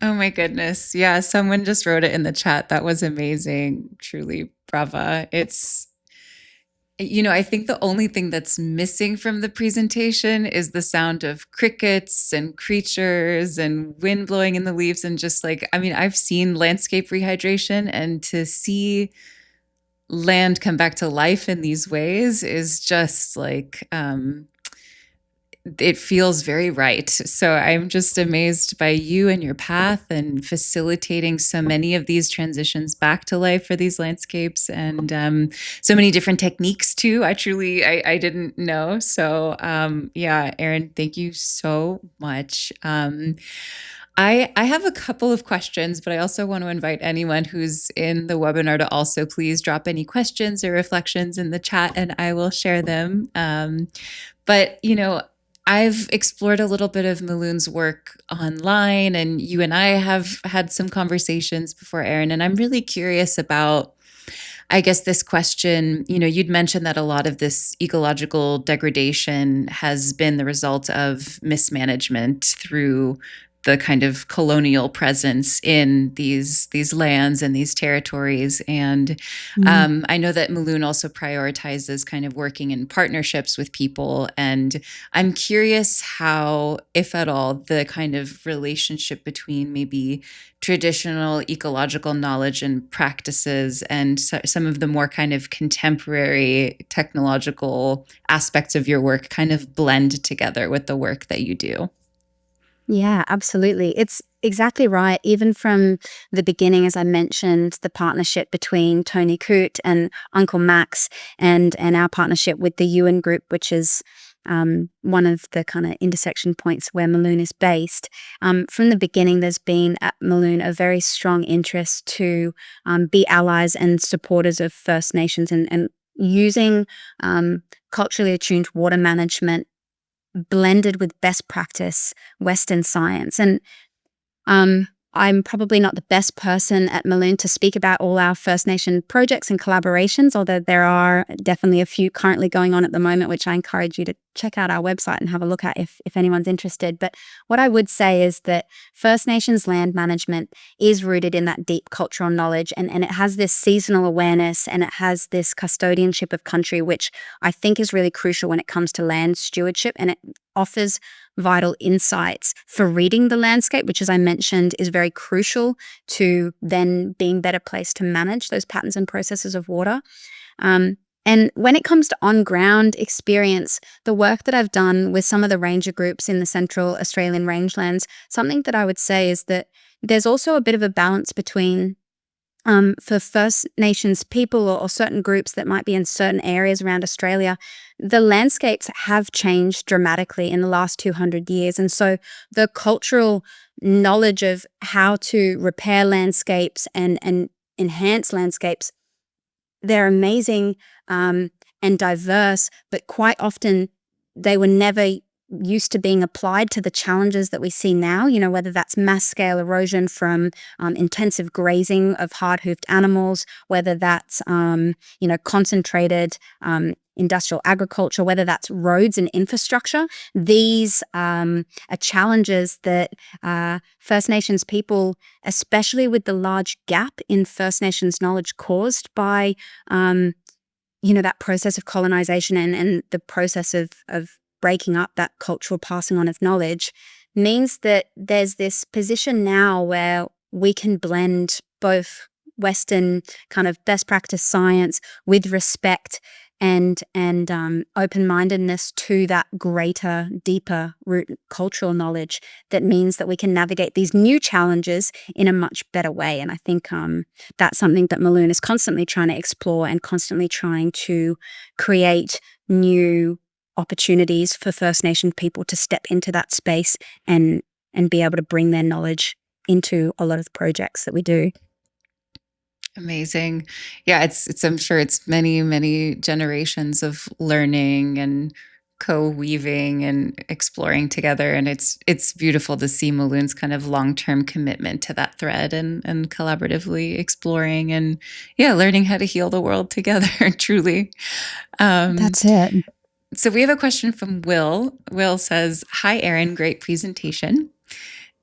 Oh my goodness. Yeah, someone just wrote it in the chat. That was amazing. Truly, brava. It's I think the only thing that's missing from the presentation is the sound of crickets and creatures and wind blowing in the leaves. And just I've seen landscape rehydration, and to see land come back to life in these ways is just it feels very right. So I'm just amazed by you and your path and facilitating so many of these transitions back to life for these landscapes, and so many different techniques too. I didn't know. So Erin, thank you so much. I have a couple of questions, but I also want to invite anyone who's in the webinar to also please drop any questions or reflections in the chat, and I will share them. But I've explored a little bit of Mulloon's work online, and you and I have had some conversations before, Erin, and I'm really curious about, I guess, this question. You'd mentioned that a lot of this ecological degradation has been the result of mismanagement through the kind of colonial presence in these lands and these territories. And I know that Mulloon also prioritizes kind of working in partnerships with people. And I'm curious how, if at all, the kind of relationship between maybe traditional ecological knowledge and practices and some of the more kind of contemporary technological aspects of your work kind of blend together with the work that you do.
Yeah, absolutely. It's exactly right. Even from the beginning, as I mentioned, the partnership between Tony Coote and Uncle Max and our partnership with the Ewan Group, which is one of the kind of intersection points where Mulloon is based. From the beginning, there's been at Mulloon a very strong interest to be allies and supporters of First Nations and using culturally attuned water management blended with best practice Western science. And I'm probably not the best person at Mulloon to speak about all our First Nation projects and collaborations, although there are definitely a few currently going on at the moment, which I encourage you to check out our website and have a look at if anyone's interested. But what I would say is that First Nations land management is rooted in that deep cultural knowledge, and it has this seasonal awareness, and it has this custodianship of country, which I think is really crucial when it comes to land stewardship, and it offers vital insights for reading the landscape, which, as I mentioned, is very crucial to then being better placed to manage those patterns and processes of water. And when it comes to on-ground experience, the work that I've done with some of the ranger groups in the Central Australian rangelands, something that I would say is that there's also a bit of a balance between for First Nations people or certain groups that might be in certain areas around Australia, the landscapes have changed dramatically in the last 200 years. And so the cultural knowledge of how to repair landscapes and enhance landscapes, they're amazing and diverse, but quite often they were never used to being applied to the challenges that we see now, whether that's mass scale erosion from intensive grazing of hard-hoofed animals, whether that's, concentrated industrial agriculture, whether that's roads and infrastructure. These are challenges that First Nations people, especially with the large gap in First Nations knowledge caused by that process of colonization and the process of breaking up that cultural passing on of knowledge, means that there's this position now where we can blend both Western kind of best practice science with respect and open-mindedness to that greater, deeper root cultural knowledge that means that we can navigate these new challenges in a much better way. And I think that's something that Mulloon is constantly trying to explore and constantly trying to create new opportunities for First Nation people to step into that space and be able to bring their knowledge into a lot of the projects that we do.
Amazing. Yeah, it's I'm sure it's many, many generations of learning and co-weaving and exploring together. And it's beautiful to see Mulloon's kind of long-term commitment to that thread and collaboratively exploring and learning how to heal the world together, truly.
That's it.
So we have a question from Will. Will says, "Hi, Erin, great presentation."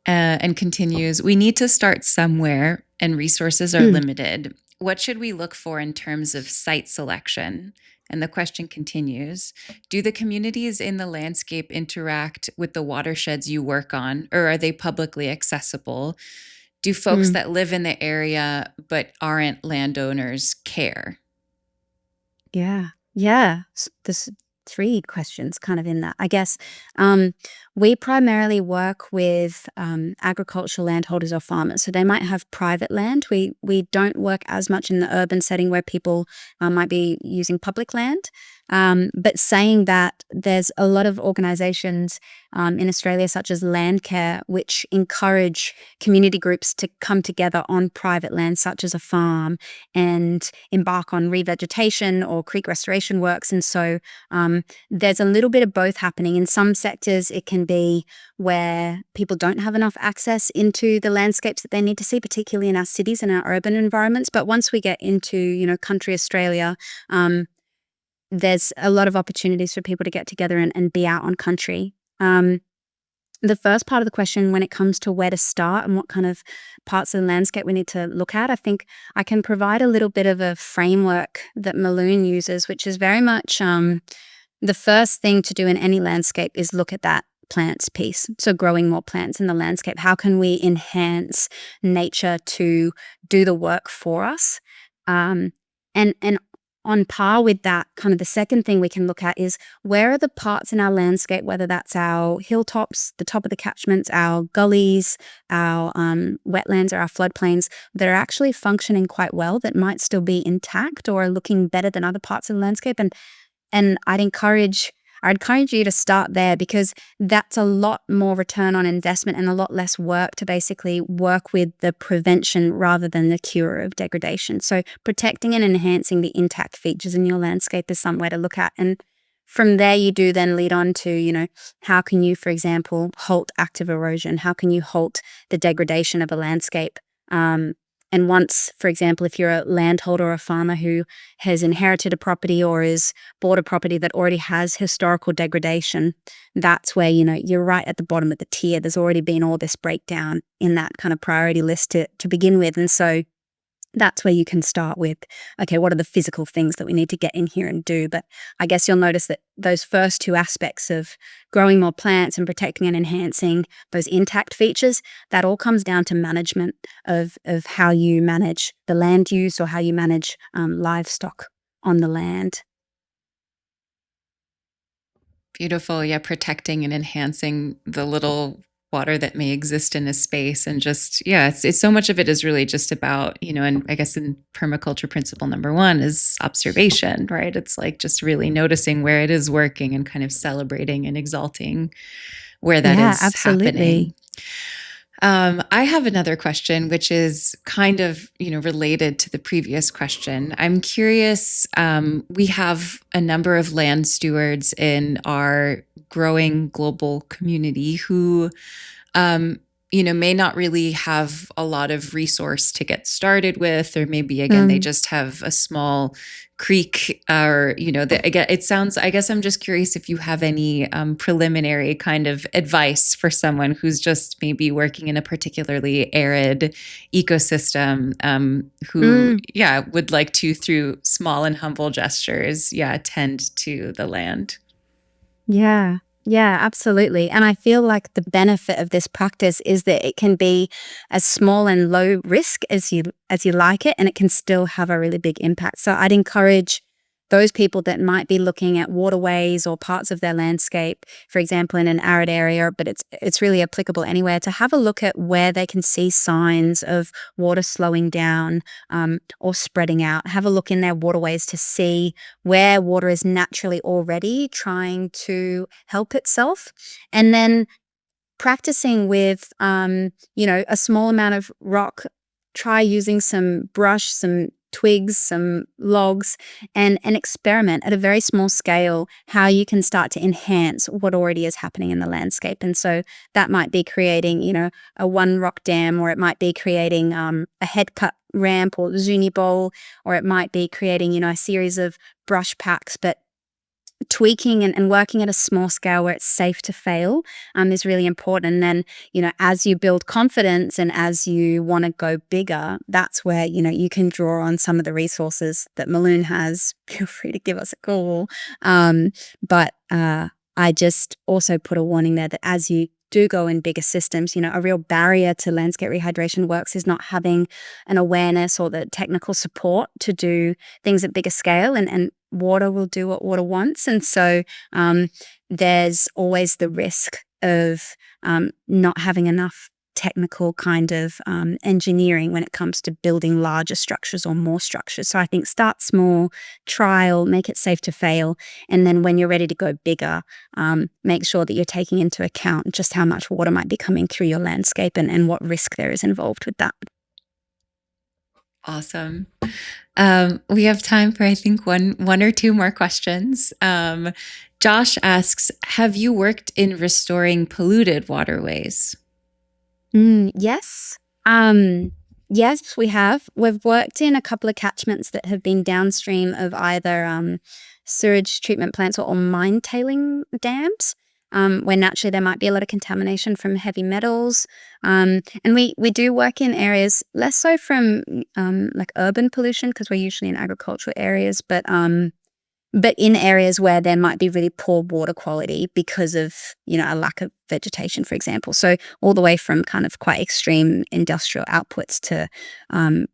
And continues, "We need to start somewhere and resources are limited. What should we look for in terms of site selection?" And the question continues, "Do the communities in the landscape interact with the watersheds you work on, or are they publicly accessible? Do folks that live in the area but aren't landowners care?"
Yeah. There's 3 questions kind of in that. I guess we primarily work with agricultural landholders or farmers. So they might have private land. We don't work as much in the urban setting where people might be using public land. But saying that, there's a lot of organizations in Australia, such as Landcare, which encourage community groups to come together on private land, such as a farm, and embark on revegetation or creek restoration works. And so there's a little bit of both happening. In some sectors, it can be where people don't have enough access into the landscapes that they need to see, particularly in our cities and our urban environments. But once we get into, country Australia, there's a lot of opportunities for people to get together and be out on country. The first part of the question, when it comes to where to start and what kind of parts of the landscape we need to look at, I think I can provide a little bit of a framework that Mulloon uses, which is very much the first thing to do in any landscape is look at that plants piece. So growing more plants in the landscape. How can we enhance nature to do the work for us? And on par with that, kind of the second thing we can look at is where are the parts in our landscape, whether that's our hilltops, the top of the catchments, our gullies, our wetlands or our floodplains, that are actually functioning quite well, that might still be intact or are looking better than other parts of the landscape. And I'd encourage you to start there, because that's a lot more return on investment and a lot less work to basically work with the prevention rather than the cure of degradation. So protecting and enhancing the intact features in your landscape is somewhere to look at. And from there, you do then lead on to, how can you, for example, halt active erosion? How can you halt the degradation of a landscape? And once, for example, if you're a landholder or a farmer who has inherited a property or is bought a property that already has historical degradation, that's where, you're right at the bottom of the tier. There's already been all this breakdown in that kind of priority list to begin with. And so that's where you can start with, okay, what are the physical things that we need to get in here and do? But I guess you'll notice that those first 2 aspects of growing more plants and protecting and enhancing those intact features, that all comes down to management of how you manage the land use or how you manage livestock on the land.
Beautiful. Yeah, protecting and enhancing the little water that may exist in a space. And just, yeah, it's so much of it is really just about, and I guess in permaculture principle number one is observation, right? It's like just really noticing where it is working and kind of celebrating and exalting where that
Yeah,
is happening.
absolutely.
I have another question, which is kind of, related to the previous question. I'm curious. We have a number of land stewards in our growing global community who, may not really have a lot of resource to get started with, or maybe again they just have a small creek, or again, it sounds. I guess I'm just curious if you have any preliminary kind of advice for someone who's just maybe working in a particularly arid ecosystem, who, would like to, through small and humble gestures, tend to the land.
Yeah. Yeah, absolutely. And I feel like the benefit of this practice is that it can be as small and low risk as you like it, and it can still have a really big impact. So I'd encourage those people that might be looking at waterways or parts of their landscape, for example, in an arid area, but it's really applicable anywhere, to have a look at where they can see signs of water slowing down, or spreading out. Have a look in their waterways to see where water is naturally already trying to help itself. And then practicing with, a small amount of rock. Try using some brush, some twigs, some logs, and experiment at a very small scale how you can start to enhance what already is happening in the landscape. And so that might be creating, a one rock dam, or it might be creating a head cut ramp or zuni bowl, or it might be creating, a series of brush packs. But tweaking and working at a small scale where it's safe to fail is really important. And then, as you build confidence and as you want to go bigger, that's where, you can draw on some of the resources that Mulloon has. Feel free to give us a call. But I just also put a warning there that as you do go in bigger systems, a real barrier to landscape rehydration works is not having an awareness or the technical support to do things at bigger scale, and water will do what water wants. And so there's always the risk of not having enough technical kind of engineering when it comes to building larger structures or more structures. So I think start small, trial, make it safe to fail. And then when you're ready to go bigger, make sure that you're taking into account just how much water might be coming through your landscape and what risk there is involved with that.
Awesome. We have time for, I think, one or two more questions. Josh asks, have you worked in restoring polluted waterways?
Yes. Yes, we have. We've worked in a couple of catchments that have been downstream of either sewage treatment plants or mine tailing dams, where naturally there might be a lot of contamination from heavy metals. And we do work in areas less so from like urban pollution, because we're usually in agricultural areas, but in areas where there might be really poor water quality because of, a lack of vegetation, for example. So all the way from kind of quite extreme industrial outputs to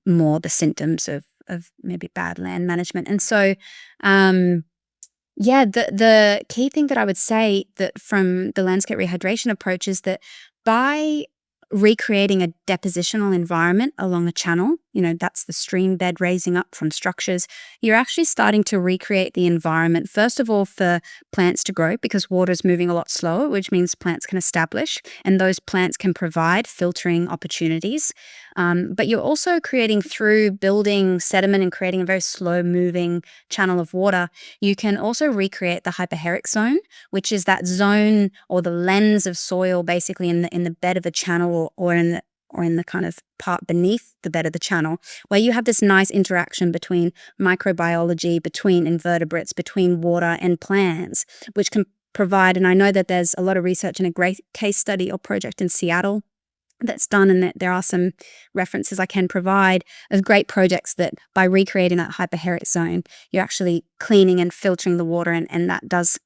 more the symptoms of maybe bad land management. And so, the key thing that I would say that from the landscape rehydration approach is that by recreating a depositional environment along a channel, that's the stream bed raising up from structures, you're actually starting to recreate the environment, first of all, for plants to grow, because water is moving a lot slower, which means plants can establish, and those plants can provide filtering opportunities. But you're also creating, through building sediment and creating a very slow moving channel of water, you can also recreate the hyperheric zone, which is that zone or the lens of soil basically in the bed of a channel, or in the kind of part beneath the bed of the channel, where you have this nice interaction between microbiology, between invertebrates, between water and plants, which can provide, and I know that there's a lot of research and a great case study or project in Seattle that's done, and that there are some references I can provide of great projects that by recreating that hyperheric zone, you're actually cleaning and filtering the water, and that does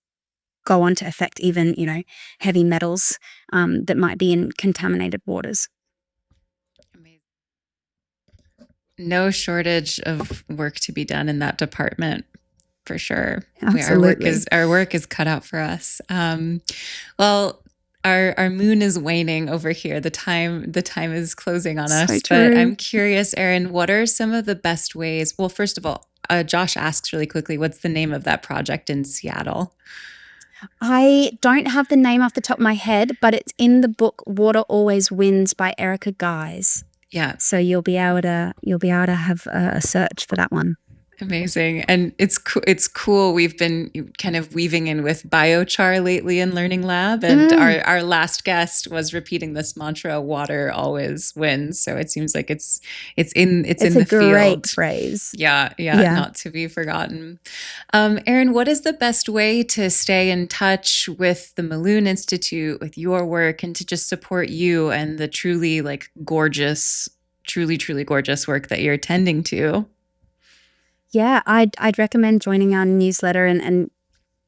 go on to affect even, heavy metals that might be in contaminated waters.
Amazing. No shortage of work to be done in that department, for sure.
Absolutely.
Our work is cut out for us. Well, our moon is waning over here. The time is closing on us.
So
But
true.
I'm curious, Erin, what are some of the best ways? Well, first of all, Josh asks really quickly, what's the name of that project in Seattle?
I don't have the name off the top of my head, but it's in the book Water Always Wins by Erica Guise.
Yeah.
So you'll be able to have a search for that one.
Amazing. And it's cool. We've been kind of weaving in with biochar lately in Learning Lab. And our last guest was repeating this mantra, water always wins. So it seems like it's in the field.
It's a great phrase.
Yeah, not to be forgotten. Erin, what is the best way to stay in touch with the Mulloon Institute, with your work, and to just support you and the truly gorgeous work that you're tending to?
Yeah, I'd recommend joining our newsletter and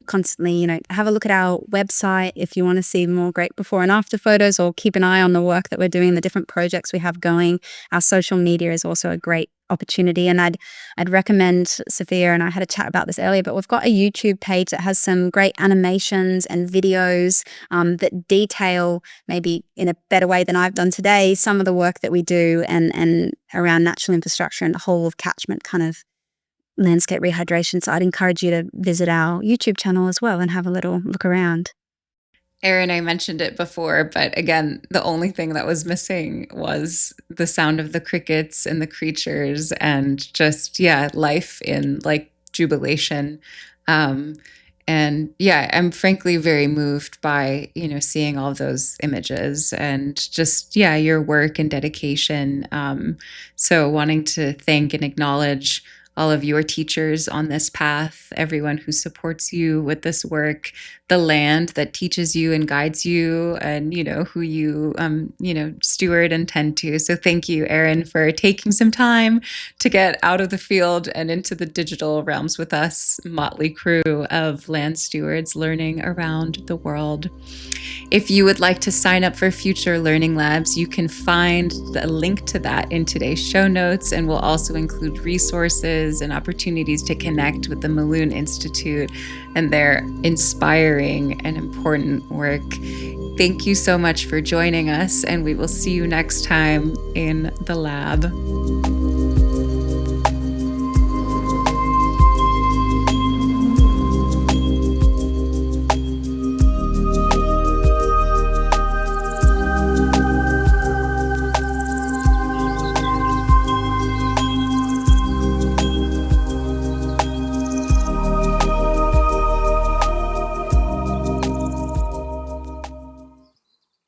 constantly, have a look at our website if you want to see more great before and after photos, or keep an eye on the work that we're doing, the different projects we have going. Our social media is also a great opportunity, and I'd recommend, Sophia and I had a chat about this earlier, but we've got a YouTube page that has some great animations and videos that detail, maybe in a better way than I've done today, some of the work that we do and around natural infrastructure and the whole of catchment kind of landscape rehydration. So I'd encourage you to visit our YouTube channel as well and have a little look around.
Erin, I mentioned it before, but again, the only thing that was missing was the sound of the crickets and the creatures and just, life in jubilation. And I'm frankly very moved by, seeing all those images and just, your work and dedication. So wanting to thank and acknowledge all of your teachers on this path, everyone who supports you with this work, the land that teaches you and guides you, and who you steward and tend to. So thank you, Erin, for taking some time to get out of the field and into the digital realms with us, motley crew of land stewards learning around the world. If you would like to sign up for future Learning Labs, you can find the link to that in today's show notes, and we'll also include resources and opportunities to connect with the Mulloon Institute and their inspiring and important work. Thank you so much for joining us, and we will see you next time in the lab.